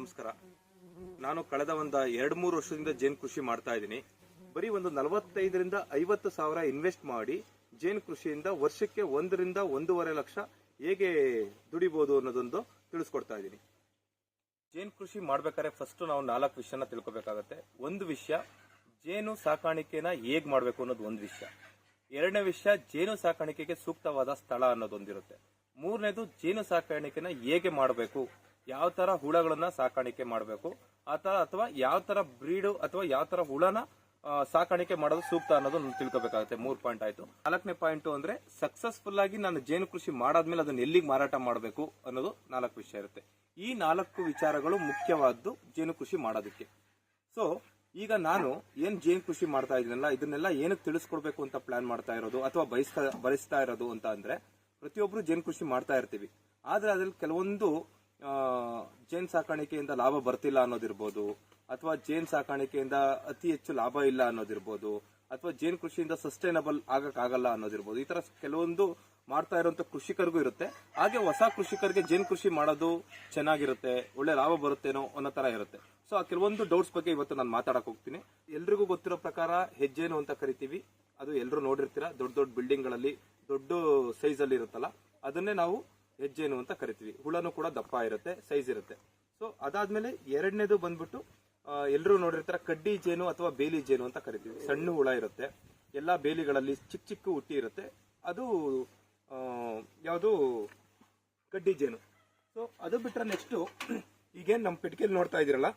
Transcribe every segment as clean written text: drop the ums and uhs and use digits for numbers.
ನಮಸ್ಕಾರ. ನಾನು ಕಳೆದ ಒಂದು 2-3 ವರ್ಷದಿಂದ ಜೇನು ಕೃಷಿ ಮಾಡ್ತಾ ಇದ್ದೀನಿ. ಬರೀ ಒಂದು 45ರಿಂದ 50 ಸಾವಿರ ಇನ್ವೆಸ್ಟ್ ಮಾಡಿ ಜೇನು ಕೃಷಿಯಿಂದ ವರ್ಷಕ್ಕೆ 1ರಿಂದ 1.5 ಲಕ್ಷ ಹೇಗೆ ದುಡಿಬಹುದು ಅನ್ನೋದೊಂದು ತಿಳಿಸ್ಕೊಡ್ತಾ ಇದ್ದೀನಿ. ಜೇನು ಕೃಷಿ ಮಾಡ್ಬೇಕಾದ್ರೆ ಫಸ್ಟ್ ನಾವು 4 ವಿಷಯನ ತಿಳ್ಕೊಬೇಕಾಗತ್ತೆ. ಒಂದು ವಿಷಯ, ಜೇನು ಸಾಕಾಣಿಕೆನ ಹೇಗ್ ಮಾಡಬೇಕು ಅನ್ನೋದು ಒಂದು ವಿಷಯ. ಎರಡನೇ ವಿಷಯ, ಜೇನು ಸಾಕಾಣಿಕೆಗೆ ಸೂಕ್ತವಾದ ಸ್ಥಳ ಅನ್ನೋದೊಂದಿರುತ್ತೆ. ಮೂರನೇದು, ಜೇನು ಸಾಕಾಣಿಕೆನ ಹೇಗೆ ಮಾಡಬೇಕು, ಯಾವ ತರ ಹುಳಗಳನ್ನ ಸಾಕಾಣಿಕೆ ಮಾಡಬೇಕು, ಅಥವಾ ಯಾವ ತರ ಬ್ರೀಡ್ ಅಥವಾ ಯಾವ ತರ ಹುಳನ ಸಾಕಾಣಿಕೆ ಮಾಡೋದು ಸೂಕ್ತ ಅನ್ನೋದು ತಿಳ್ಕೊಬೇಕಾಗುತ್ತೆ. 3 ಪಾಯಿಂಟ್ ಆಯ್ತು. 4ನೇ ಪಾಯಿಂಟ್ ಅಂದ್ರೆ ಸಕ್ಸಸ್ಫುಲ್ ಆಗಿ ನಾನು ಜೇನು ಕೃಷಿ ಮಾಡಾದ್ಮೇಲೆ ಅದನ್ನ ಎಲ್ಲಿಗೆ ಮಾರಾಟ ಮಾಡಬೇಕು ಅನ್ನೋದು 4 ವಿಷಯ ಇರುತ್ತೆ. ಈ 4 ವಿಚಾರಗಳು ಮುಖ್ಯವಾದ್ದು ಜೇನು ಕೃಷಿ ಮಾಡೋದಕ್ಕೆ. ಸೊ ಈಗ ನಾನು ಏನ್ ಜೇನು ಕೃಷಿ ಮಾಡ್ತಾ ಇದೀನಲ್ಲ, ಇದನ್ನೆಲ್ಲ ಏನಕ್ಕೆ ತಿಳಿಸ್ಕೊಡ್ಬೇಕು ಅಂತ ಪ್ಲಾನ್ ಮಾಡ್ತಾ ಇರೋದು ಅಥವಾ ಬಯಸ್ತಾ ಇರೋದು ಅಂತ ಅಂದ್ರೆ, ಪ್ರತಿಯೊಬ್ರು ಜೇನು ಕೃಷಿ ಮಾಡ್ತಾ ಇರ್ತೀವಿ. ಆದ್ರೆ ಅದ್ರಲ್ಲಿ ಕೆಲವೊಂದು ಜೇನು ಸಾಕಾಣಿಕೆಯಿಂದ ಲಾಭ ಬರ್ತಿಲ್ಲ ಅನ್ನೋದಿರ್ಬೋದು, ಅಥವಾ ಜೇನು ಸಾಕಾಣಿಕೆಯಿಂದ ಅತಿ ಹೆಚ್ಚು ಲಾಭ ಇಲ್ಲ ಅನ್ನೋದಿರ್ಬೋದು, ಅಥವಾ ಜೇನು ಕೃಷಿಯಿಂದ ಸಸ್ಟೈನಬಲ್ ಆಗಕ್ಕಾಗಲ್ಲ ಅನ್ನೋದಿರ್ಬೋದು. ಈ ತರ ಕೆಲವೊಂದು ಮಾಡ್ತಾ ಇರುವಂತ ಕೃಷಿಕರಿಗೂ ಇರುತ್ತೆ. ಹಾಗೆ ಹೊಸ ಕೃಷಿಕರಿಗೆ ಜೇನು ಕೃಷಿ ಮಾಡೋದು ಚೆನ್ನಾಗಿರುತ್ತೆ, ಒಳ್ಳೆ ಲಾಭ ಬರುತ್ತೇನೋ ಅನ್ನೋ ತರ ಇರುತ್ತೆ. ಸೊ ಆ ಕೆಲವೊಂದು ಡೌಟ್ಸ್ ಬಗ್ಗೆ ಇವತ್ತು ನಾನು ಮಾತಾಡಕ್ ಹೋಗ್ತೀನಿ. ಎಲ್ರಿಗೂ ಗೊತ್ತಿರೋ ಪ್ರಕಾರ ಹೆಜ್ಜೇನು ಅಂತ ಕರಿತೀವಿ. ಅದು ಎಲ್ಲರೂ ನೋಡಿರ್ತೀರಾ, ದೊಡ್ಡ ದೊಡ್ಡ ಬಿಲ್ಡಿಂಗ್ ಗಳಲ್ಲಿ ದೊಡ್ಡ ಸೈಜ್ ಅಲ್ಲಿ ಇರುತ್ತಲ್ಲ, ಅದನ್ನೇ ನಾವು ಹೆಜ್ಜೇನು ಅಂತ ಕರಿತೀವಿ. ಹುಳನು ಕೂಡ ದಪ್ಪ ಇರುತ್ತೆ, ಸೈಜ್ ಇರುತ್ತೆ. ಸೊ ಅದಾದ್ಮೇಲೆ ಎರಡನೇದು ಬಂದ್ಬಿಟ್ಟು ಎಲ್ಲರೂ ನೋಡಿರ್ತಾರ ಕಡ್ಡಿ ಜೇನು ಅಥವಾ ಬೇಲಿ ಜೇನು ಅಂತ ಕರಿತೀವಿ. ಸಣ್ಣ ಹುಳ ಇರುತ್ತೆ, ಎಲ್ಲಾ ಬೇಲಿಗಳಲ್ಲಿ ಚಿಕ್ಕ ಚಿಕ್ಕ ಹುಟ್ಟಿ ಇರುತ್ತೆ. ಅದು ಯಾವುದು ಕಡ್ಡಿ ಜೇನು. ಸೊ ಅದು ಬಿಟ್ರೆ ನೆಕ್ಸ್ಟ್ ಈಗೇನ್ ನಮ್ಮ ಪೆಟ್ಟಿಗೆಯಲ್ಲಿ ನೋಡ್ತಾ ಇದೀರಲ್ಲ,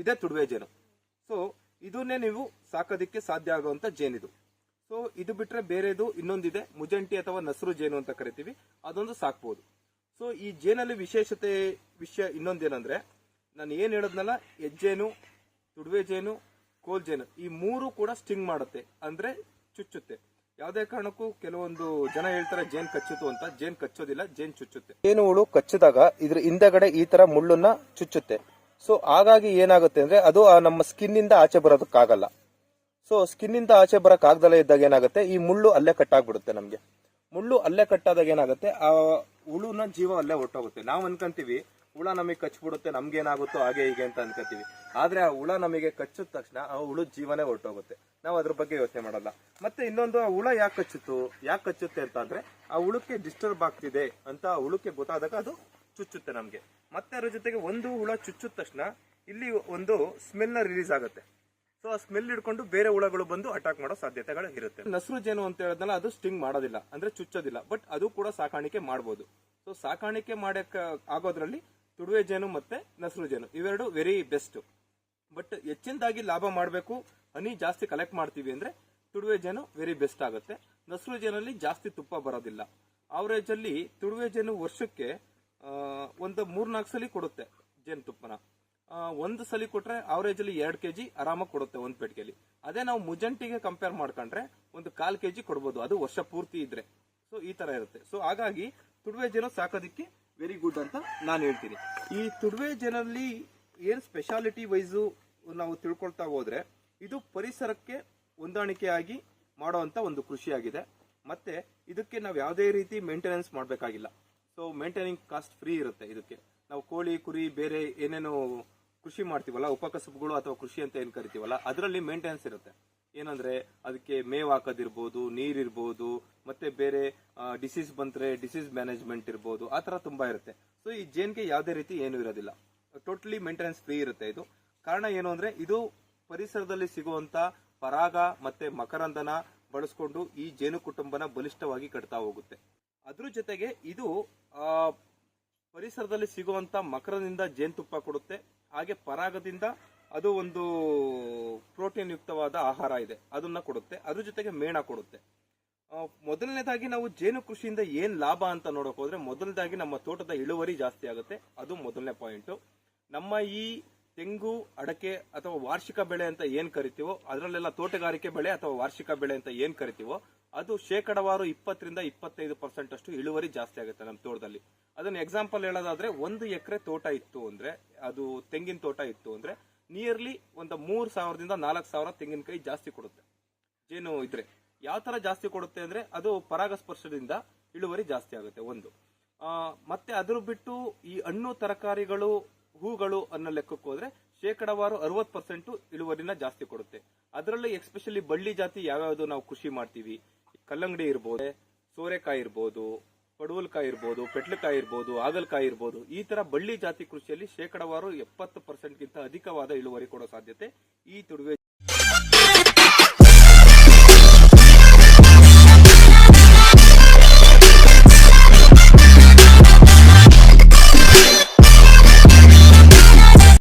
ಇದೇ ತುಡುವೆ ಜೇನು. ಸೊ ಇದನ್ನೇ ನೀವು ಸಾಕೋದಿಕ್ಕೆ ಸಾಧ್ಯ ಆಗುವಂತ ಜೇನಿದು. ಸೊ ಇದು ಬಿಟ್ರೆ ಬೇರೆದು ಇನ್ನೊಂದಿದೆ, ಮುಜಂಟಿ ಅಥವಾ ನಸರು ಜೇನು ಅಂತ ಕರಿತೀವಿ. ಅದೊಂದು ಸಾಕ್ಬಹುದು. ಸೊ ಈ ಜೇನಲ್ಲಿ ವಿಷಯ ಇನ್ನೊಂದೇನಂದ್ರೆ, ನಾನು ಏನ್ ಹೇಳದ್ನಲ್ಲ, ಹೆಜ್ಜೇನು, ತುಡುವೆ ಜೇನು, ಕೋಲ್ ಜೇನು, ಈ 3 ಕೂಡ ಸ್ಟಿಂಗ್ ಮಾಡುತ್ತೆ, ಅಂದ್ರೆ ಚುಚ್ಚುತ್ತೆ. ಯಾವುದೇ ಕಾರಣಕ್ಕೂ ಕೆಲವೊಂದು ಜನ ಹೇಳ್ತಾರೆ ಜೇನ್ ಕಚ್ಚುತ್ತು ಅಂತ. ಜೇನ್ ಕಚ್ಚೋದಿಲ್ಲ, ಜೇನ್ ಚುಚ್ಚುತ್ತೆ. ಜೇನು ಹುಳು ಕಚ್ಚಿದಾಗ ಇದ್ರ ಹಿಂದೆಗಡೆ ಈ ತರ ಮುಳ್ಳನ್ನ ಚುಚ್ಚುತ್ತೆ. ಸೊ ಹಾಗಾಗಿ ಏನಾಗುತ್ತೆ ಅಂದ್ರೆ, ಅದು ನಮ್ಮ ಸ್ಕಿನ್ ಇಂದ ಆಚೆ ಬರೋದಕ್ಕಾಗಲ್ಲ. ಸೊ ಸ್ಕಿನ್ ಇಂದ ಆಚೆ ಬರಕ್ ಆಗದಲ್ಲೇ ಇದ್ದಾಗ ಏನಾಗುತ್ತೆ, ಈ ಮುಳ್ಳು ಅಲ್ಲೇ ಕಟ್ಟಾಗ್ಬಿಡುತ್ತೆ. ನಮ್ಗೆ ಮುಳ್ಳು ಅಲ್ಲೇ ಕಟ್ಟಾದಾಗ ಏನಾಗುತ್ತೆ, ಆ ಹುಳುನ ಜೀವ ಅಲ್ಲೇ ಹೊಟ್ಟೋಗುತ್ತೆ. ನಾವ್ ಅನ್ಕೊಂತೀವಿ ಹುಳ ನಮಗೆ ಕಚ್ಬಿಡುತ್ತೆ, ನಮ್ಗೇನಾಗುತ್ತೋ ಹಾಗೆ ಹೀಗೆ ಅಂತ ಅನ್ಕೋತೀವಿ. ಆದ್ರೆ ಆ ಹುಳ ನಮಗೆ ಕಚ್ಚಿದ ತಕ್ಷಣ ಆ ಹುಳು ಜೀವನೇ ಹೊರಟೋಗುತ್ತೆ. ನಾವು ಅದ್ರ ಬಗ್ಗೆ ಯೋಚನೆ ಮಾಡಲ್ಲ. ಮತ್ತೆ ಇನ್ನೊಂದು, ಆ ಹುಳ ಯಾಕೆ ಕಚ್ಚುತ್ತೆ ಅಂತ ಅಂದ್ರೆ, ಆ ಹುಳಕ್ಕೆ ಡಿಸ್ಟರ್ಬ್ ಆಗ್ತಿದೆ ಅಂತ ಆ ಹುಳಕ್ಕೆ ಗೊತ್ತಾದಾಗ ಅದು ಚುಚ್ಚುತ್ತೆ ನಮ್ಗೆ. ಮತ್ತೆ ಅದ್ರ ಜೊತೆಗೆ ಒಂದು ಹುಳ ಚುಚ್ಚಿದ ತಕ್ಷಣ ಇಲ್ಲಿ ಒಂದು ಸ್ಮೆಲ್ ನ ರಿಲೀಸ್ ಆಗುತ್ತೆ. ಸೊ ಆ ಸ್ಮೆಲ್ ಹಿಡ್ಕೊಂಡು ಬೇರೆ ಹುಳಗಳು ಬಂದು ಅಟ್ಯಾಕ್ ಮಾಡೋ ಸಾಧ್ಯತೆಗಳು ಇರುತ್ತೆ. ನಸರು ಜೇನು ಅಂತ ಹೇಳಿದ್ನಲ್ಲ, ಅದು ಸ್ಟಿಂಗ್ ಮಾಡೋದಿಲ್ಲ, ಅಂದ್ರೆ ಚುಚ್ಚೋದಿಲ್ಲ. ಬಟ್ ಅದು ಕೂಡ ಸಾಕಾಣಿಕೆ ಮಾಡಬಹುದು. ಸೊ ಸಾಕಾಣಿಕೆ ಮಾಡಕ್ ಆಗೋದ್ರಲ್ಲಿ ತುಡುವೆ ಜೇನು ಮತ್ತೆ ನಸರು ಜೇನು ಇವೆರಡು ವೆರಿ ಬೆಸ್ಟ್. ಬಟ್ ಹೆಚ್ಚಿನದಾಗಿ ಲಾಭ ಮಾಡಬೇಕು, ಹನಿ ಜಾಸ್ತಿ ಕಲೆಕ್ಟ್ ಮಾಡ್ತೀವಿ ಅಂದ್ರೆ ತುಡುವೆ ಜೇನು ವೆರಿ ಬೆಸ್ಟ್ ಆಗುತ್ತೆ. ನಸರು ಜೇನಲ್ಲಿ ಜಾಸ್ತಿ ತುಪ್ಪ ಬರೋದಿಲ್ಲ. ಅವರೇಜ್ ಅಲ್ಲಿ ತುಡುವೆ ಜೇನು ವರ್ಷಕ್ಕೆ ಒಂದು 3-4 ಸಲ ಕೊಡುತ್ತೆ ಜೇನು ತುಪ್ಪನ. ಒಂದು ಸಲ ಕೊಟ್ರೆ ಅವರೇಜ್ ಅಲ್ಲಿ 2 kg ಆರಾಮಾಗಿ ಕೊಡುತ್ತೆ ಒಂದ್ ಪೆಟ್ಟಿಗೆಲಿ. ಅದೇ ನಾವು ಮುಜಂಟಿಗೆ ಕಂಪೇರ್ ಮಾಡ್ಕೊಂಡ್ರೆ ಒಂದು 1/4 kg ಕೊಡ್ಬೋದು, ಅದು ವರ್ಷ ಪೂರ್ತಿ ಇದ್ರೆ. ಸೊ ಈ ತರ ಇರುತ್ತೆ. ಸೊ ಹಾಗಾಗಿ ತುಡುವೆ ಜೇನು ಸಾಕೋದಿಕ್ಕೆ ವೆರಿ ಗುಡ್ ಅಂತ ನಾನು ಹೇಳ್ತೀನಿ. ಈ ತುಡುವೆ ಜೇನಲ್ಲಿ ಏನ್ ಸ್ಪೆಷಾಲಿಟಿ ವೈಸು ನಾವು ತಿಳ್ಕೊಳ್ತಾ ಹೋದ್ರೆ, ಇದು ಪರಿಸರಕ್ಕೆ ಹೊಂದಾಣಿಕೆಯಾಗಿ ಮಾಡುವಂತ ಒಂದು ಕೃಷಿಯಾಗಿದೆ. ಮತ್ತೆ ಇದಕ್ಕೆ ನಾವು ಯಾವುದೇ ರೀತಿ ಮೇಂಟೆನೆನ್ಸ್ ಮಾಡಬೇಕಾಗಿಲ್ಲ. ಸೊ ಮೇಂಟೈನಿಂಗ್ ಕಾಸ್ಟ್ ಫ್ರೀ ಇರುತ್ತೆ ಇದಕ್ಕೆ. ನಾವು ಕೋಳಿ, ಕುರಿ, ಬೇರೆ ಏನೇನು ಕೃಷಿ ಮಾಡ್ತೀವಲ್ಲ, ಉಪಕಸಬುಗಳು ಅಥವಾ ಕೃಷಿ ಅಂತ ಏನ್ ಕರಿತೀವಲ್ಲ, ಅದರಲ್ಲಿ ಮೇಂಟೆನೆನ್ಸ್ ಇರುತ್ತೆ. ಏನಂದ್ರೆ ಅದಕ್ಕೆ ಮೇವ್ ಹಾಕೋದಿರ್ಬೋದು, ನೀರಿರ್ಬೋದು, ಮತ್ತೆ ಬೇರೆ ಡಿಸೀಸ್ ಬಂದ್ರೆ ಡಿಸೀಸ್ ಮ್ಯಾನೇಜ್ಮೆಂಟ್ ಇರ್ಬೋದು, ಆ ತರ ತುಂಬಾ ಇರುತ್ತೆ. ಸೊ ಈ ಜೇನ್ಗೆ ಯಾವುದೇ ರೀತಿ ಏನು ಇರೋದಿಲ್ಲ, ಟೋಟಲಿ ಮೇಂಟೆನೆನ್ಸ್ ಫ್ರೀ ಇರುತ್ತೆ ಇದು. ಕಾರಣ ಏನು ಅಂದ್ರೆ, ಇದು ಪರಿಸರದಲ್ಲಿ ಸಿಗುವಂತ ಪರಾಗ ಮತ್ತೆ ಮಕರಂದನ ಬಳಸ್ಕೊಂಡು ಈ ಜೇನು ಕುಟುಂಬನ ಬಲಿಷ್ಠವಾಗಿ ಕಟ್ತಾ ಹೋಗುತ್ತೆ. ಅದ್ರ ಜೊತೆಗೆ ಇದು ಪರಿಸರದಲ್ಲಿ ಸಿಗುವಂತ ಮಕರದಿಂದ ಜೇನುತುಪ್ಪ ಕೊಡುತ್ತೆ. ಹಾಗೆ ಪರಾಗದಿಂದ ಅದು ಒಂದು ಪ್ರೋಟೀನ್ ಯುಕ್ತವಾದ ಆಹಾರ ಇದೆ, ಅದನ್ನ ಕೊಡುತ್ತೆ. ಅದ್ರ ಜೊತೆಗೆ ಮೇಣ ಕೊಡುತ್ತೆ. ಮೊದಲನೇದಾಗಿ ನಾವು ಜೇನು ಕೃಷಿಯಿಂದ ಏನ್ ಲಾಭ ಅಂತ ನೋಡಕ್ ಹೋದ್ರೆ, ಮೊದಲನೇದಾಗಿ ನಮ್ಮ ತೋಟದ ಇಳುವರಿ ಜಾಸ್ತಿ ಆಗುತ್ತೆ. ಅದು ಮೊದಲನೇ ಪಾಯಿಂಟ್. ನಮ್ಮ ಈ ತೆಂಗು, ಅಡಕೆ ಅಥವಾ ವಾರ್ಷಿಕ ಬೆಳೆ ಅಂತ ಏನ್ ಕರಿತೀವೋ, ಅದರಲ್ಲೆಲ್ಲ ತೋಟಗಾರಿಕೆ ಬೆಳೆ ಅಥವಾ ವಾರ್ಷಿಕ ಬೆಳೆ ಅಂತ ಏನ್ ಕರಿತೀವೋ, ಅದು ಶೇಕಡವಾರು 20ರಿಂದ 25% ಅಷ್ಟು ಇಳುವರಿ ಜಾಸ್ತಿ ಆಗುತ್ತೆ ನಮ್ಮ ತೋಟದಲ್ಲಿ. ಅದನ್ನ ಎಕ್ಸಾಂಪಲ್ ಹೇಳೋದಾದ್ರೆ, 1 ಎಕರೆ ತೋಟ ಇತ್ತು ಅಂದ್ರೆ, ಅದು ತೆಂಗಿನ ತೋಟ ಇತ್ತು ಅಂದ್ರೆ ನಿಯರ್ಲಿ ಒಂದು 3,000ದಿಂದ 4,000 ತೆಂಗಿನಕಾಯಿ ಜಾಸ್ತಿ ಕೊಡುತ್ತೆ ಜೇನು ಇದ್ರೆ. ಯಾವ ತರ ಜಾಸ್ತಿ ಕೊಡುತ್ತೆ ಅಂದ್ರೆ, ಅದು ಪರಾಗಸ್ಪರ್ಶದಿಂದ ಇಳುವರಿ ಜಾಸ್ತಿ ಆಗುತ್ತೆ ಒಂದು. ಮತ್ತೆ ಅದ್ರ ಬಿಟ್ಟು ಈ ಹಣ್ಣು ತರಕಾರಿಗಳು ಹೂಗಳು ಅನ್ನೋ ಲೆಕ್ಕಕ್ಕೆ ಹೋದ್ರೆ ಶೇಕಡವಾರು 60% ಇಳುವರಿನ ಜಾಸ್ತಿ ಕೊಡುತ್ತೆ. ಅದರಲ್ಲಿ ಎಸ್ಪೆಷಲಿ ಬಳ್ಳಿ ಜಾತಿ ಯಾವ್ಯಾವ್ದು ನಾವು ಕೃಷಿ ಮಾಡ್ತೀವಿ, ಕಲ್ಲಂಗಡಿ ಇರ್ಬೋದು, ಸೋರೆಕಾಯಿ ಇರ್ಬೋದು, ಪಡವಲಕಾಯಿ ಇರ್ಬೋದು, ಪೆಟ್ಲಕಾಯಿ ಇರ್ಬೋದು, ಹಾಗಲಕಾಯಿ ಇರ್ಬೋದು, ಈ ತರ ಬಳ್ಳಿ ಜಾತಿ ಕೃಷಿಯಲ್ಲಿ ಶೇಕಡವಾರು 70% ಗಿಂತ ಅಧಿಕವಾದ ಇಳುವರಿ ಕೊಡೋ ಸಾಧ್ಯತೆ ಈ ತುಡುವೆ